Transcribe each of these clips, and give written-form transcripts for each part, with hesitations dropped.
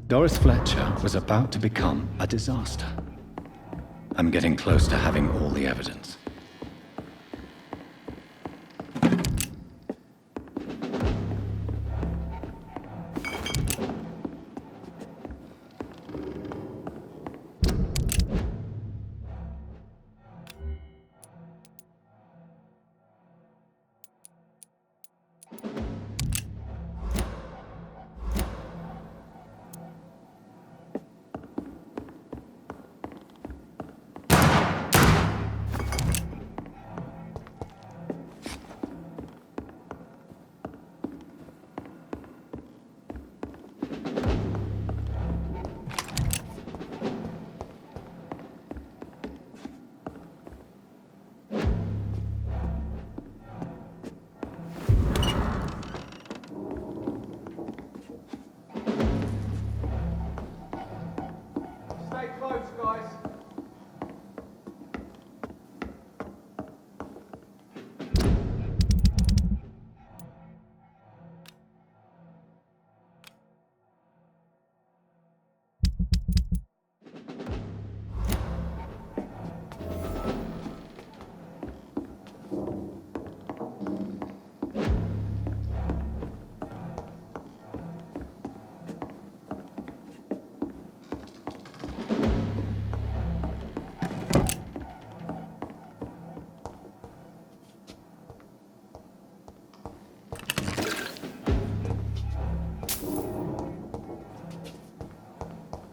Doris Fletcher was about to become a disaster. I'm getting close to having all the evidence.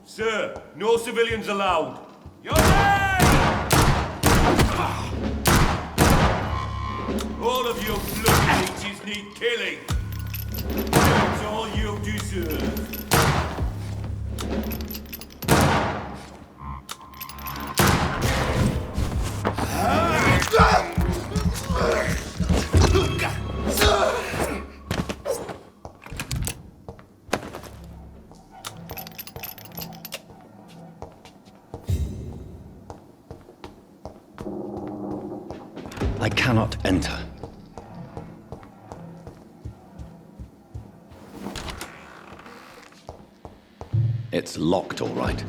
Sir, no civilians allowed. Your name! All of you blood leeches need killing. That's all you deserve. I cannot enter. It's locked, all right.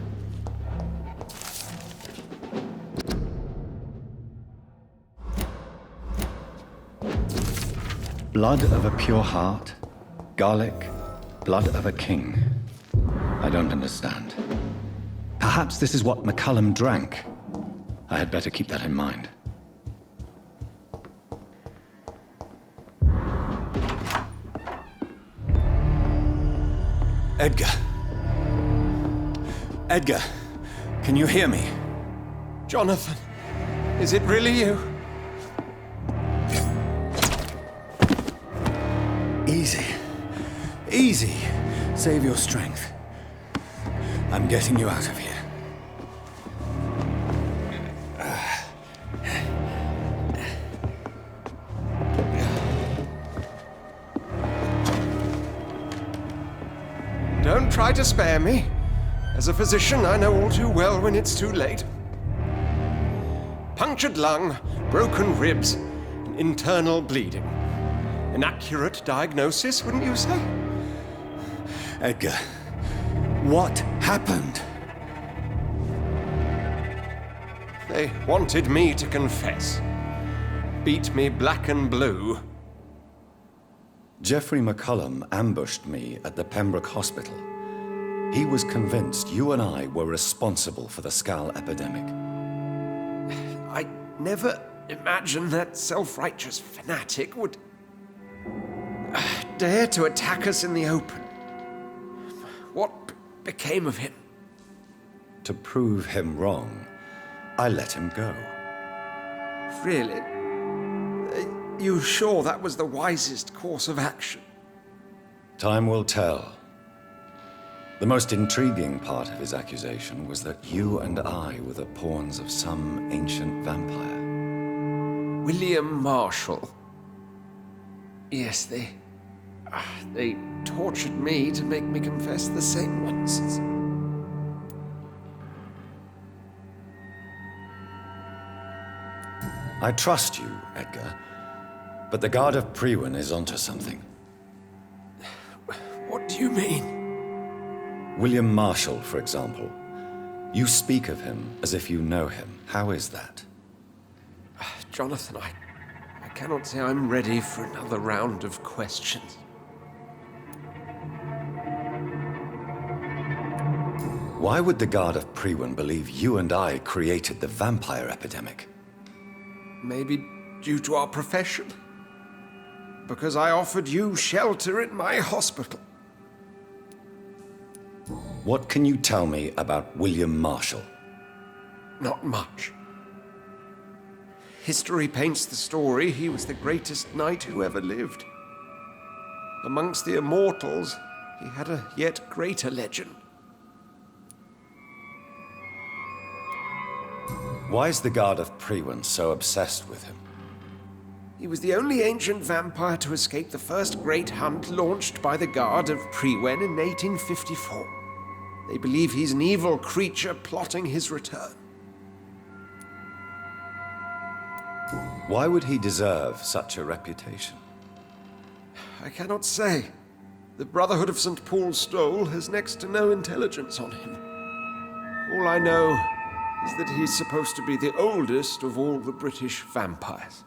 Blood of a pure heart, garlic, blood of a king. I don't understand. Perhaps this is what McCullum drank. I had better keep that in mind. Edgar. Edgar, can you hear me? Jonathan, is it really you? Easy. Easy. Save your strength. I'm getting you out of here. Don't try to spare me. As a physician, I know all too well when it's too late. Punctured lung, broken ribs, and internal bleeding. An accurate diagnosis, wouldn't you say? Edgar, what happened? They wanted me to confess. Beat me black and blue. Jeffrey McCullum ambushed me at the Pembroke Hospital. He was convinced you and I were responsible for the Skal epidemic. I never imagined that self-righteous fanatic would dare to attack us in the open. What became of him? To prove him wrong, I let him go. Really? Are you sure that was the wisest course of action? Time will tell. The most intriguing part of his accusation was that you and I were the pawns of some ancient vampire. William Marshall. Yes, they tortured me to make me confess the same nonsense. I trust you, Edgar, but the Guard of Priwen is onto something. What do you mean? William Marshall, for example. You speak of him as if you know him. How is that? Jonathan, I cannot say I'm ready for another round of questions. Why would the Guard of Priwen believe you and I created the vampire epidemic? Maybe due to our profession? Because I offered you shelter in my hospital. What can you tell me about William Marshall? Not much. History paints the story he was the greatest knight who ever lived. Amongst the immortals, he had a yet greater legend. Why is the Guard of Priwen so obsessed with him? He was the only ancient vampire to escape the first great hunt launched by the Guard of Priwen in 1854. They believe he's an evil creature plotting his return. Why would he deserve such a reputation? I cannot say. The Brotherhood of St. Paul's Stole has next to no intelligence on him. All I know is that he's supposed to be the oldest of all the British vampires.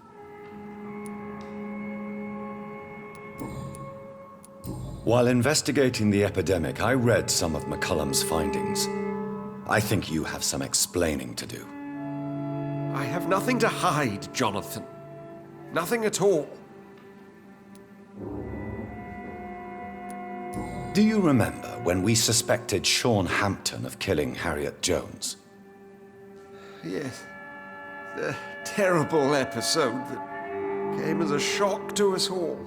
While investigating the epidemic, I read some of McCullum's findings. I think you have some explaining to do. I have nothing to hide, Jonathan. Nothing at all. Do you remember when we suspected Sean Hampton of killing Harriet Jones? Yes. The terrible episode that came as a shock to us all.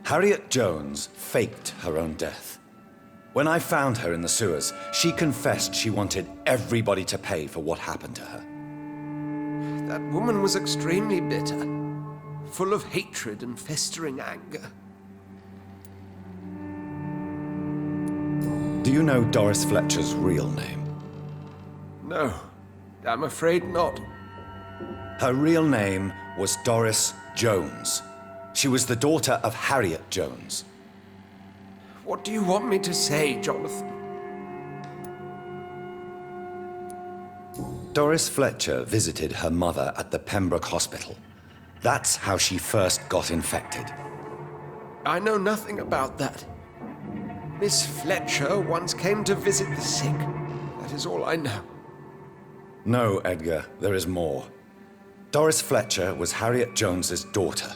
Harriet Jones faked her own death. When I found her in the sewers, she confessed she wanted everybody to pay for what happened to her. That woman was extremely bitter, full of hatred and festering anger. Do you know Doris Fletcher's real name? No, I'm afraid not. Her real name was Doris Jones. She was the daughter of Harriet Jones. What do you want me to say, Jonathan? Doris Fletcher visited her mother at the Pembroke Hospital. That's how she first got infected. I know nothing about that. Miss Fletcher once came to visit the sick. That is all I know. No, Edgar, there is more. Doris Fletcher was Harriet Jones's daughter.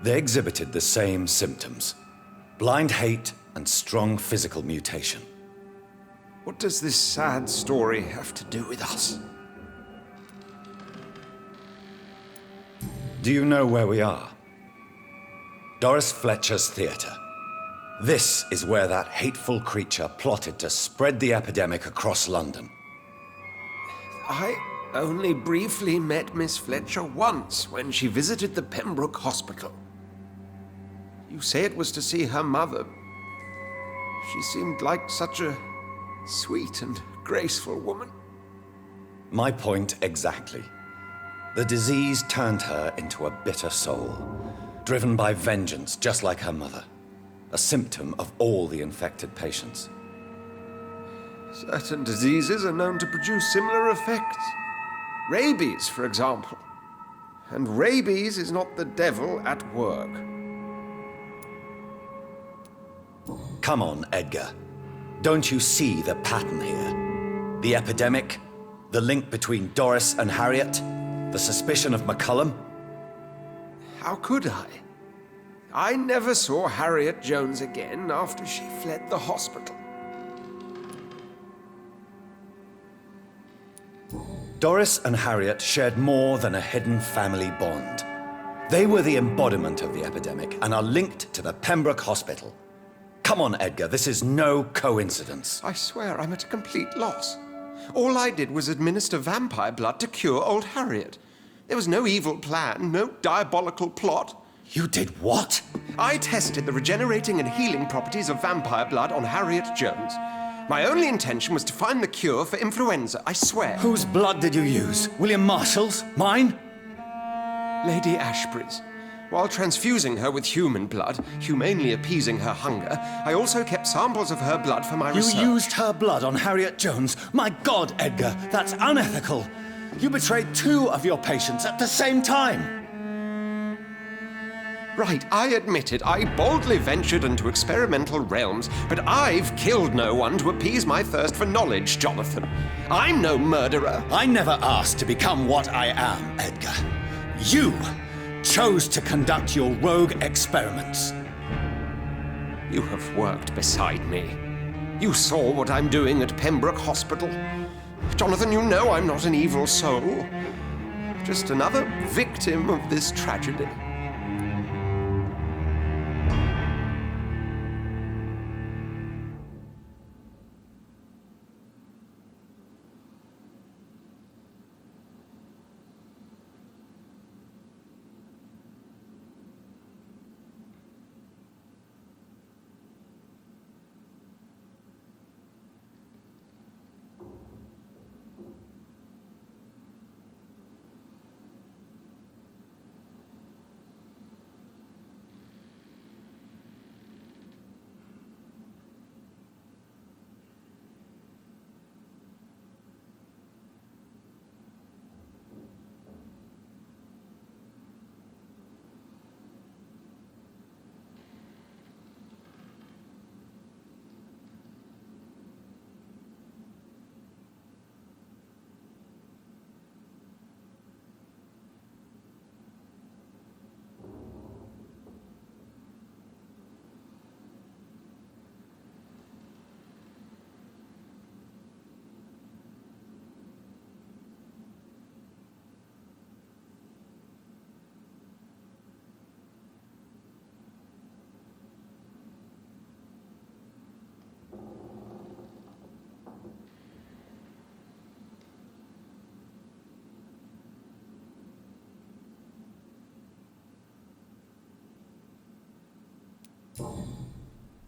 They exhibited the same symptoms: blind hate and strong physical mutation. What does this sad story have to do with us? Do you know where we are? Doris Fletcher's theater. This is where that hateful creature plotted to spread the epidemic across London. I only briefly met Miss Fletcher once when she visited the Pembroke Hospital. You say it was to see her mother. She seemed like such a sweet and graceful woman. My point exactly. The disease turned her into a bitter soul, driven by vengeance just like her mother. A symptom of all the infected patients. Certain diseases are known to produce similar effects. Rabies, for example. And rabies is not the devil at work. Come on, Edgar. Don't you see the pattern here? The epidemic, the link between Doris and Harriet, the suspicion of McCullum? How could I? I never saw Harriet Jones again after she fled the hospital. Doris and Harriet shared more than a hidden family bond. They were the embodiment of the epidemic and are linked to the Pembroke Hospital. Come on, Edgar, this is no coincidence. I swear I'm at a complete loss. All I did was administer vampire blood to cure old Harriet. There was no evil plan, no diabolical plot. You did what? I tested the regenerating and healing properties of vampire blood on Harriet Jones. My only intention was to find the cure for influenza, I swear. Whose blood did you use? William Marshall's? Mine? Lady Ashbury's. While transfusing her with human blood, humanely appeasing her hunger, I also kept samples of her blood for my research. You used her blood on Harriet Jones? My God, Edgar, that's unethical. You betrayed 2 of your patients at the same time. Right, I admit it. I boldly ventured into experimental realms, but I've killed no one to appease my thirst for knowledge, Jonathan. I'm no murderer. I never asked to become what I am, Edgar. You chose to conduct your rogue experiments. You have worked beside me. You saw what I'm doing at Pembroke Hospital. Jonathan, you know I'm not an evil soul. Just another victim of this tragedy.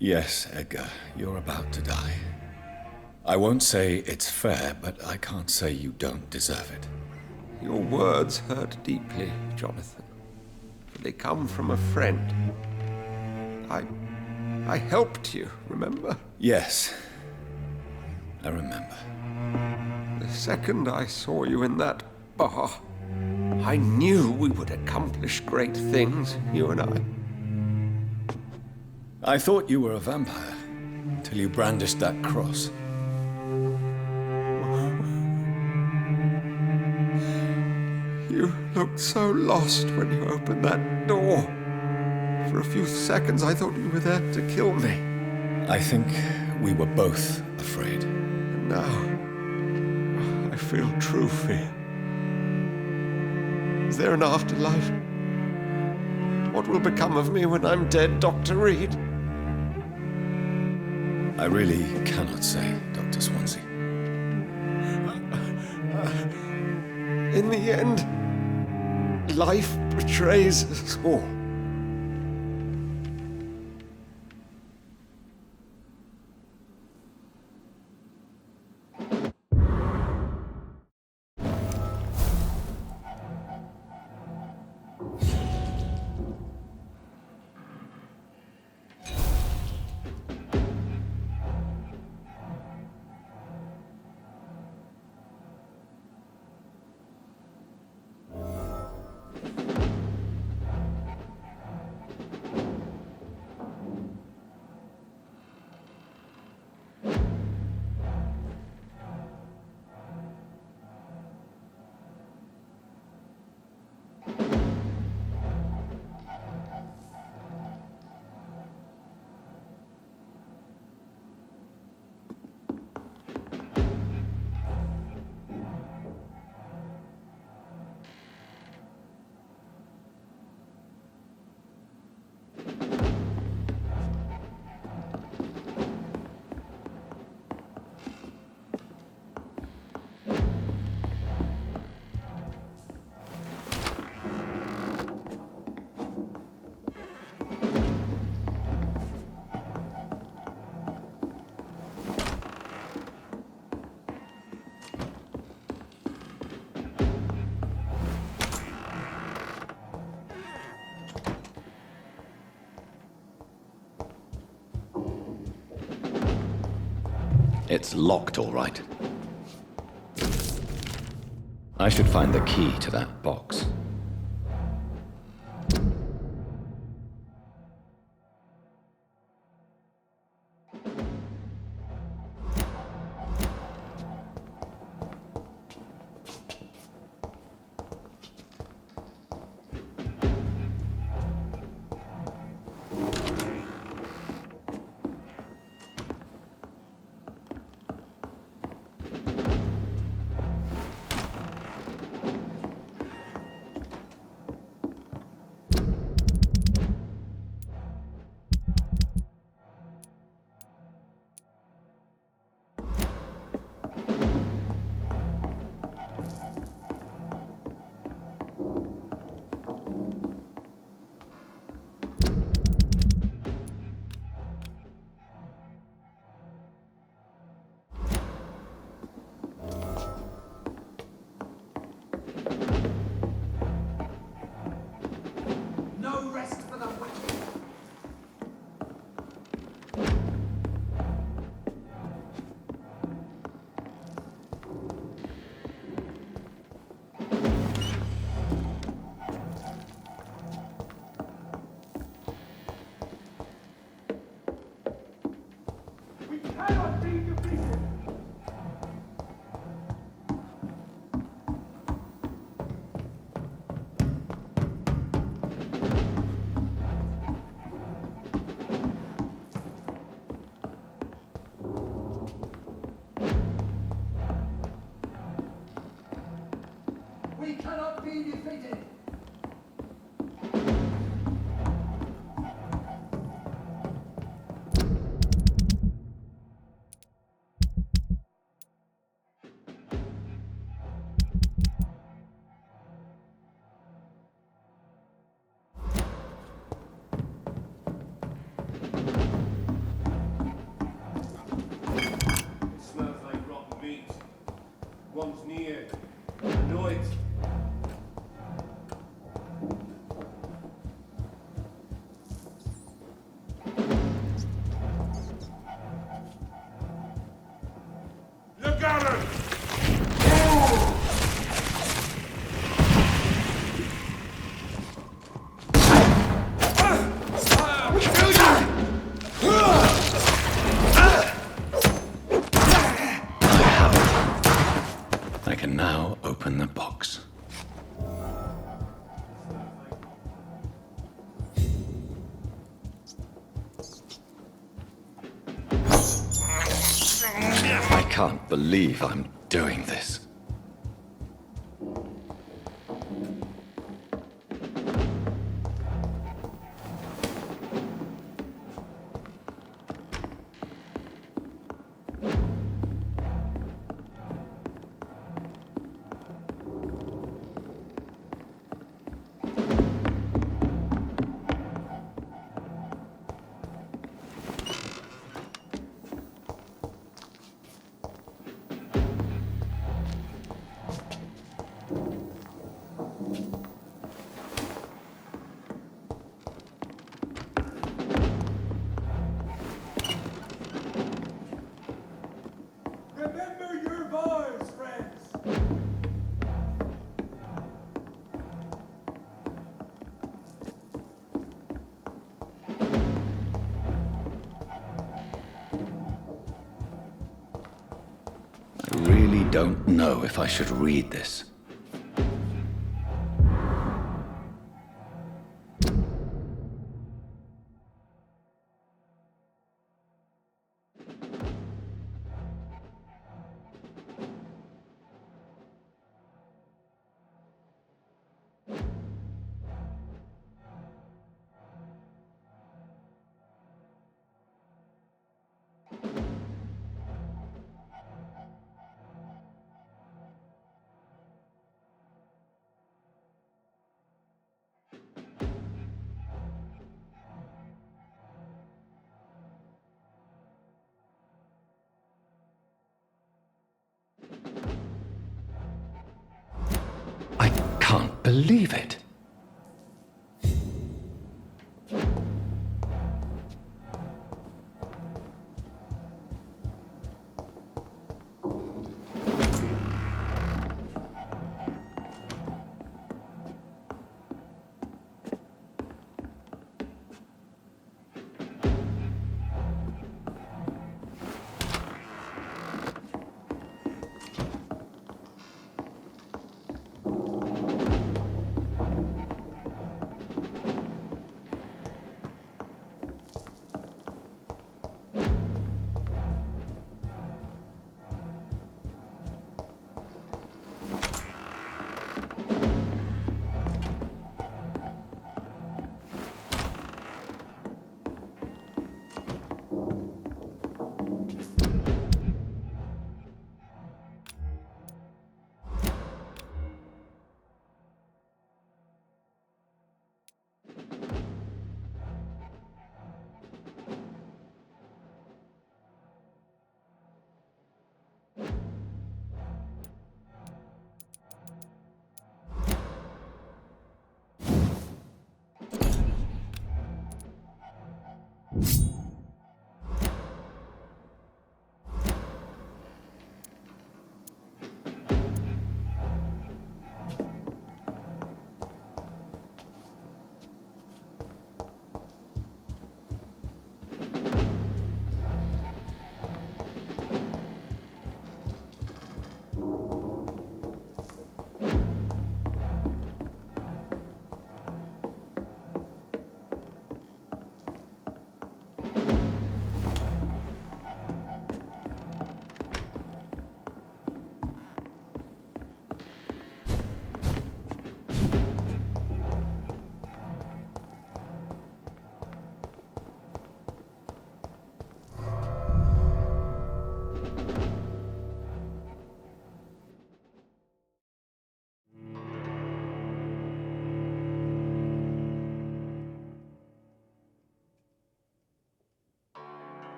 Yes, Edgar, you're about to die. I won't say it's fair, but I can't say you don't deserve it. Your words hurt deeply, Jonathan. For they come from a friend. I helped you, remember? Yes, I remember. The second I saw you in that bar, I knew we would accomplish great things, you and I. I thought you were a vampire, till you brandished that cross. You looked so lost when you opened that door. For a few seconds, I thought you were there to kill me. I think we were both afraid. And now, I feel true fear. Is there an afterlife? What will become of me when I'm dead, Dr. Reed? I really cannot say, Dr. Swansea. In the end, life betrays us all. It's locked, all right. I should find the key to that box. No rest for the wicked. We cannot be defeated. We cannot be defeated. It smells like rotten meat. One's near. I know it. Look at her! I can now open the box. I can't believe I'm doing this. Remember your vows, friends! I really don't know if I should read this. I can't believe it.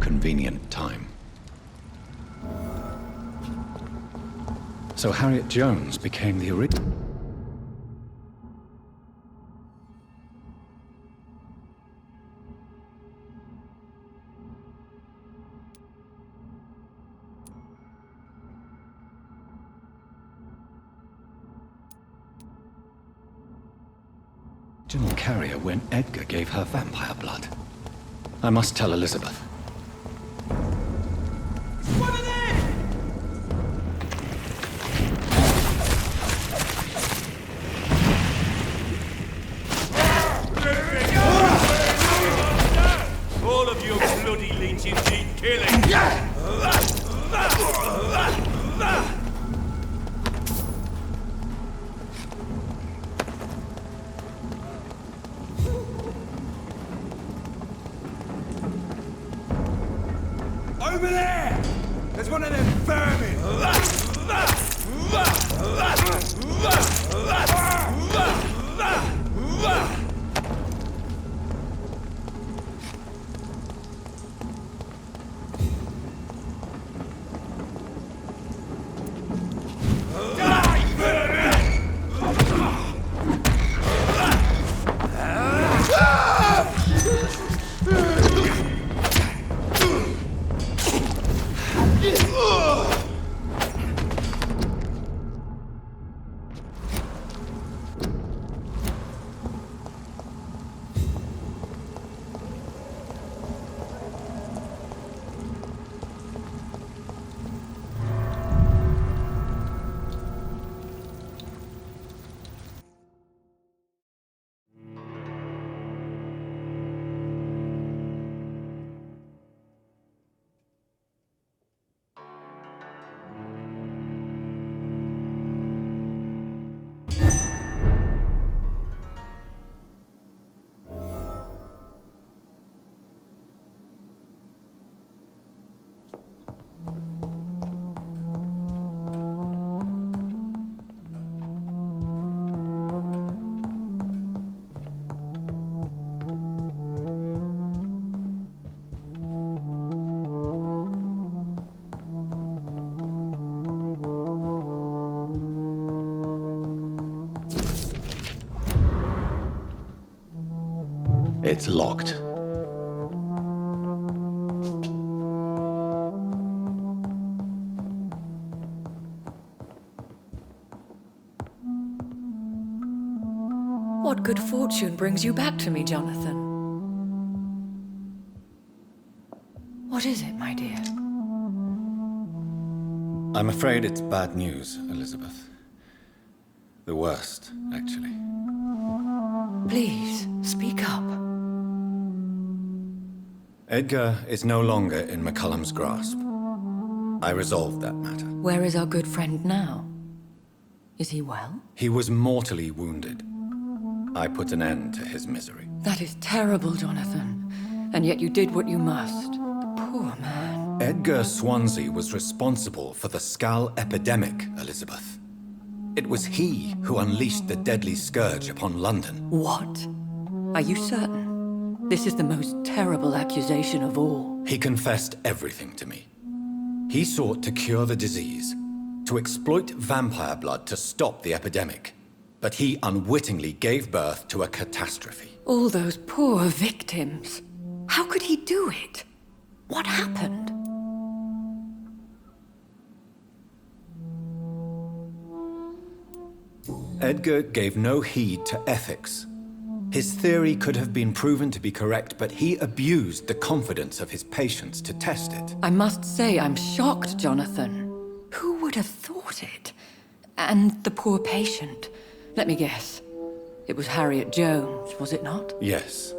convenient time. So Harriet Jones became the original. Carrier when Edgar gave her vampire blood. I must tell Elizabeth. All of you bloody leeches need killing! Over there! There's one of them vermin! It's locked. What good fortune brings you back to me, Jonathan? What is it, my dear? I'm afraid it's bad news, Elizabeth. The worst, actually. Please, speak up. Edgar is no longer in McCullum's grasp. I resolved that matter. Where is our good friend now? Is he well? He was mortally wounded. I put an end to his misery. That is terrible, Jonathan. And yet you did what you must. Poor man. Edgar Swansea was responsible for the Skull epidemic, Elizabeth. It was he who unleashed the deadly scourge upon London. What? Are you certain? This is the most terrible accusation of all. He confessed everything to me. He sought to cure the disease, to exploit vampire blood to stop the epidemic. But he unwittingly gave birth to a catastrophe. All those poor victims. How could he do it? What happened? Edgar gave no heed to ethics. His theory could have been proven to be correct, but he abused the confidence of his patients to test it. I must say I'm shocked, Jonathan. Who would have thought it? And the poor patient. Let me guess. It was Harriet Jones, was it not? Yes.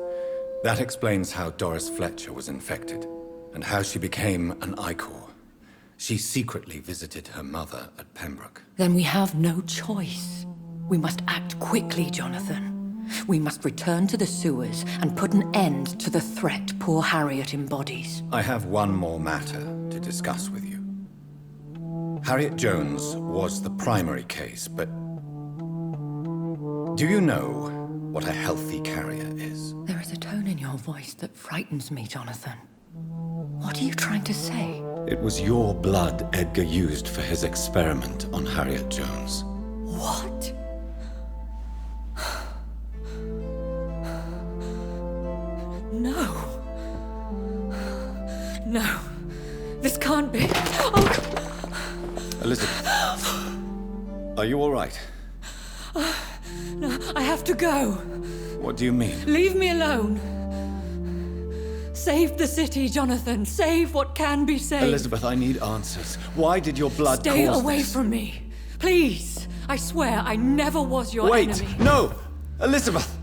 That explains how Doris Fletcher was infected, and how she became an Ichor. She secretly visited her mother at Pembroke. Then we have no choice. We must act quickly, Jonathan. We must return to the sewers and put an end to the threat poor Harriet embodies. I have one more matter to discuss with you. Harriet Jones was the primary case, but do you know what a healthy carrier is? There is a tone in your voice that frightens me, Jonathan. What are you trying to say? It was your blood Edgar used for his experiment on Harriet Jones. What? No. No. This can't be. Oh, Elizabeth, are you all right? no, I have to go. What do you mean? Leave me alone. Save the city, Jonathan. Save what can be saved. Elizabeth, I need answers. Why did your blood Stay cause away this? from me. Please. I swear I never was your Wait! enemy. No! Elizabeth!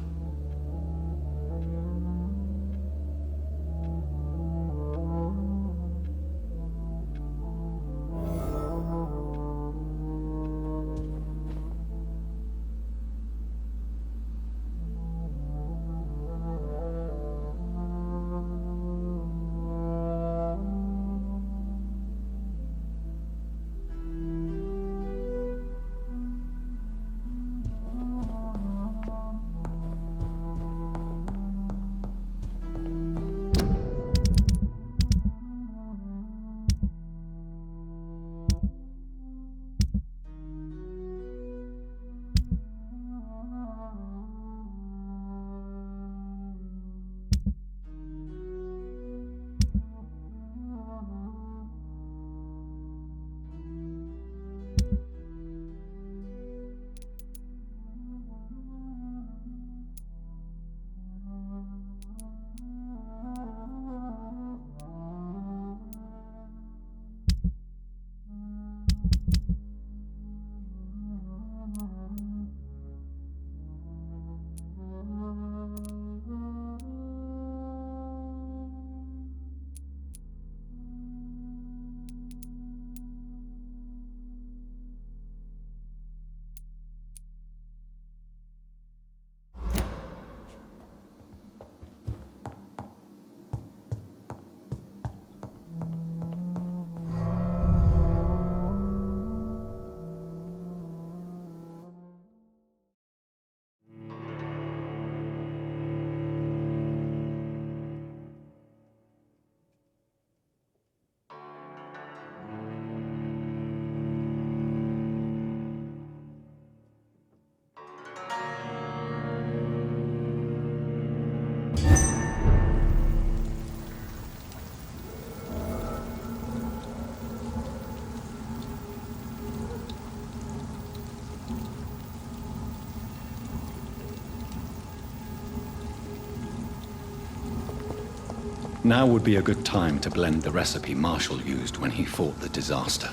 Now would be a good time to blend the recipe Marshall used when he fought the disaster.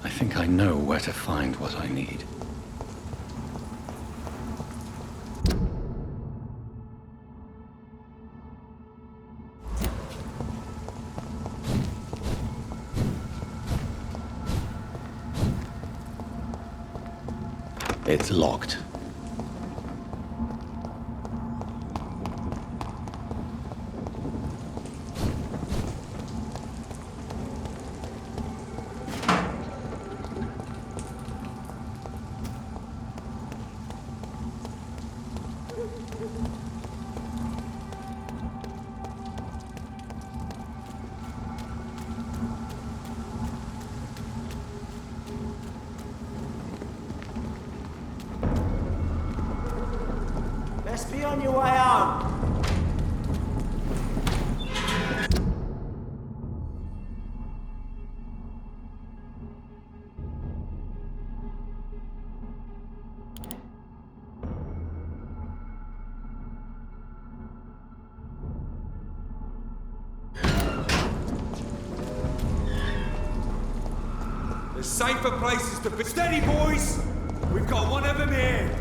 I think I know where to find what I need. It's locked. Best be on your way out. There's safer places to be. Steady, boys! We've got one of them here.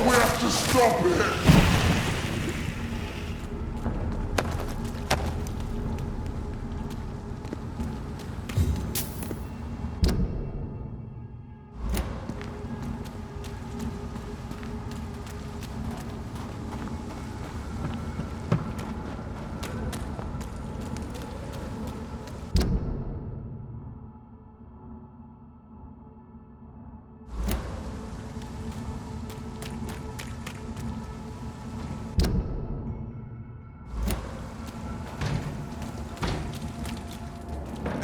We have to stop it!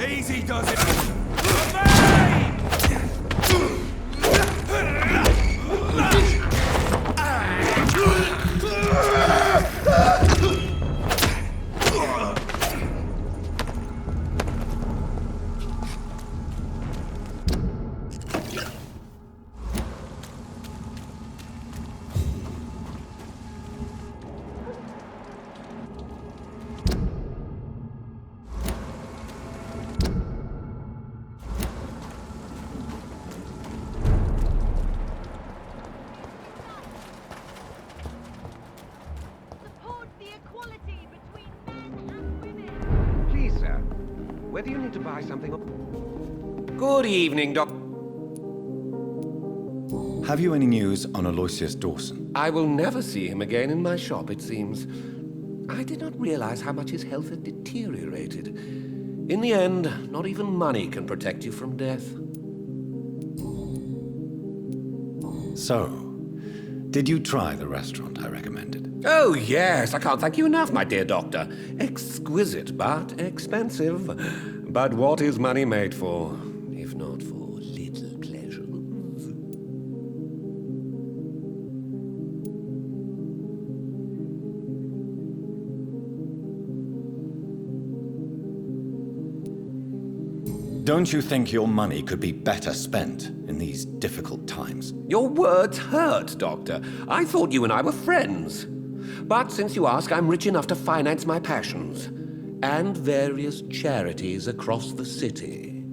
Easy does it. Support the equality between men and women. Please, sir, whether you need to buy something or... Good evening, Doc. Have you any news on Aloysius Dawson? I will never see him again in my shop, it seems. I did not realize how much his health had deteriorated. In the end, not even money can protect you from death. So, did you try the restaurant I recommended? Oh, yes, I can't thank you enough, my dear doctor. Exquisite, but expensive. But what is money made for, if not for little pleasures? Don't you think your money could be better spent in these difficult times? Your words hurt, Doctor. I thought you and I were friends. But since you ask, I'm rich enough to finance my passions. And various charities across the city.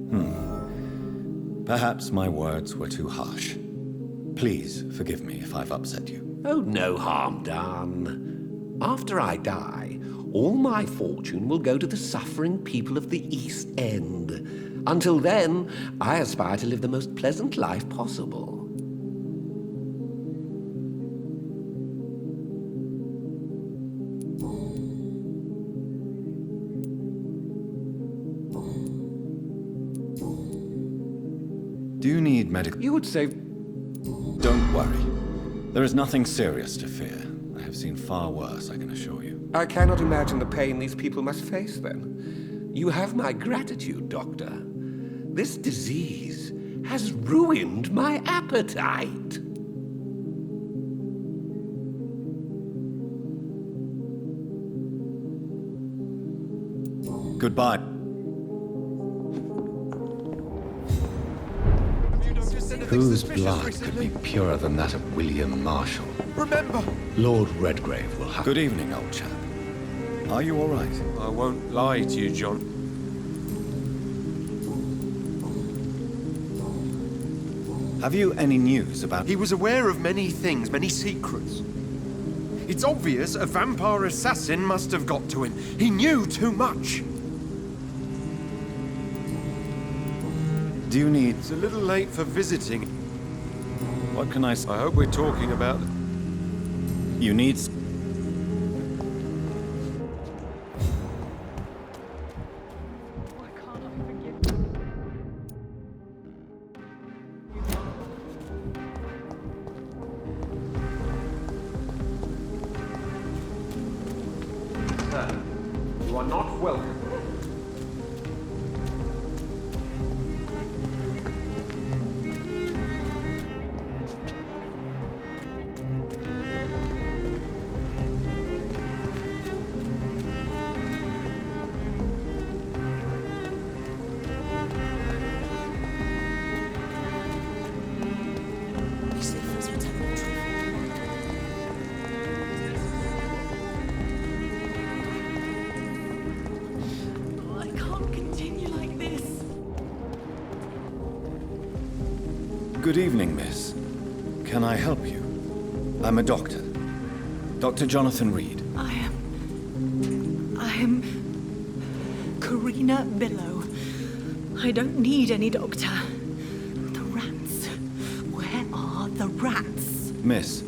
Perhaps my words were too harsh. Please forgive me if I've upset you. Oh, no harm done. After I die, all my fortune will go to the suffering people of the East End. Until then, I aspire to live the most pleasant life possible. Do you need medical... You would say... Don't worry. There is nothing serious to fear. I have seen far worse, I can assure you. I cannot imagine the pain these people must face then. You have my gratitude, Doctor. This disease has ruined my appetite. Goodbye. Whose blood could be purer than that of William Marshall? Remember! Lord Redgrave will have... Good evening, old chap. Are you all right? I won't lie to you, John. Have you any news about... He was aware of many things, many secrets. It's obvious a vampire assassin must have got to him. He knew too much. Do you need... It's a little late for visiting. What can I... I hope we're talking about... You need... Why can't I forgive you? Sir, you are not welcome. I can't continue like this. Good evening, miss. Can I help you? I'm a doctor. Dr. Jonathan Reed. I am Karina Billow. I don't need any doctor. The rats. Where are the rats? Miss,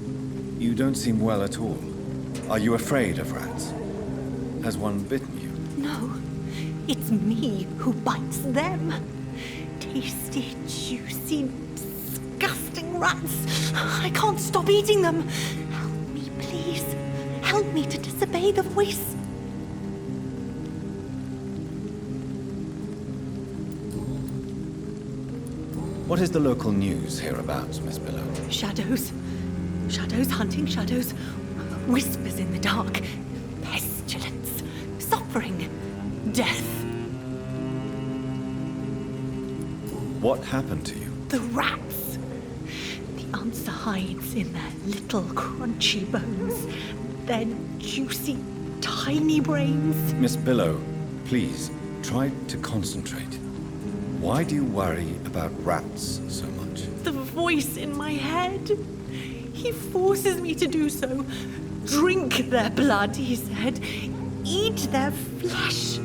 you don't seem well at all. Are you afraid of rats? Has one bitten you? No, it's me who bites them. Tasty, juicy, disgusting rats. I can't stop eating them. Help me, please. Help me to disobey the voice. What is the local news hereabouts, Miss Billow? Shadows. Shadows hunting shadows. Whispers in the dark. Pestilence. Suffering. Death. What happened to you? The rats. The answer hides in their little crunchy bones. Their juicy, tiny brains. Miss Billow, please, try to concentrate. Why do you worry about rats so much? The voice in my head. He forces me to do so. Drink their blood, he said. Eat their flesh.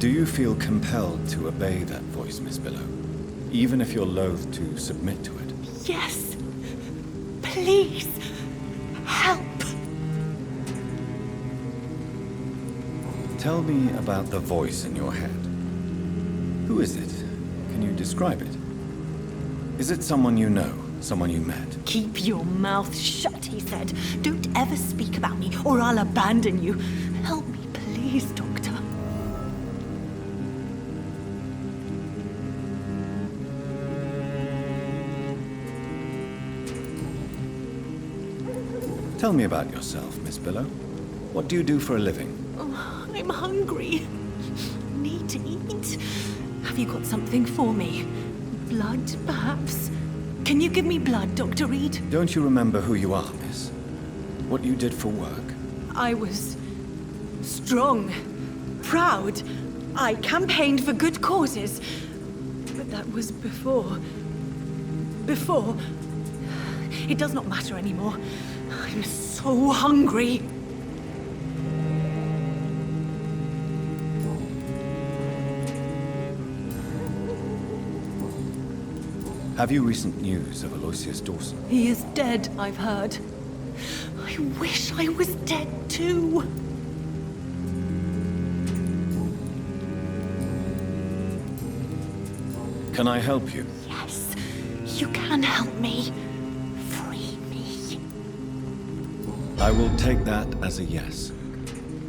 Do you feel compelled to obey that voice, Miss Billow? Even if you're loath to submit to it? Yes. Please. Help. Tell me about the voice in your head. Who is it? Can you describe it? Is it someone you know? Someone you met? Keep your mouth shut, he said. Don't ever speak about me, or I'll abandon you. Help me, please, Doctor. Tell me about yourself, Miss Billow. What do you do for a living? Oh, I'm hungry. Need to eat. Have you got something for me? Blood, perhaps? Can you give me blood, Dr. Reed? Don't you remember who you are, miss? What you did for work? I was strong, proud. I campaigned for good causes. But that was before. Before. It does not matter anymore. I'm so hungry. Have you recent news of Aloysius Dawson? He is dead, I've heard. I wish I was dead too. Can I help you? Yes, you can help me. Free me. I will take that as a yes,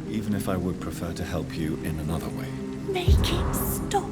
even if I would prefer to help you in another way. Make it stop.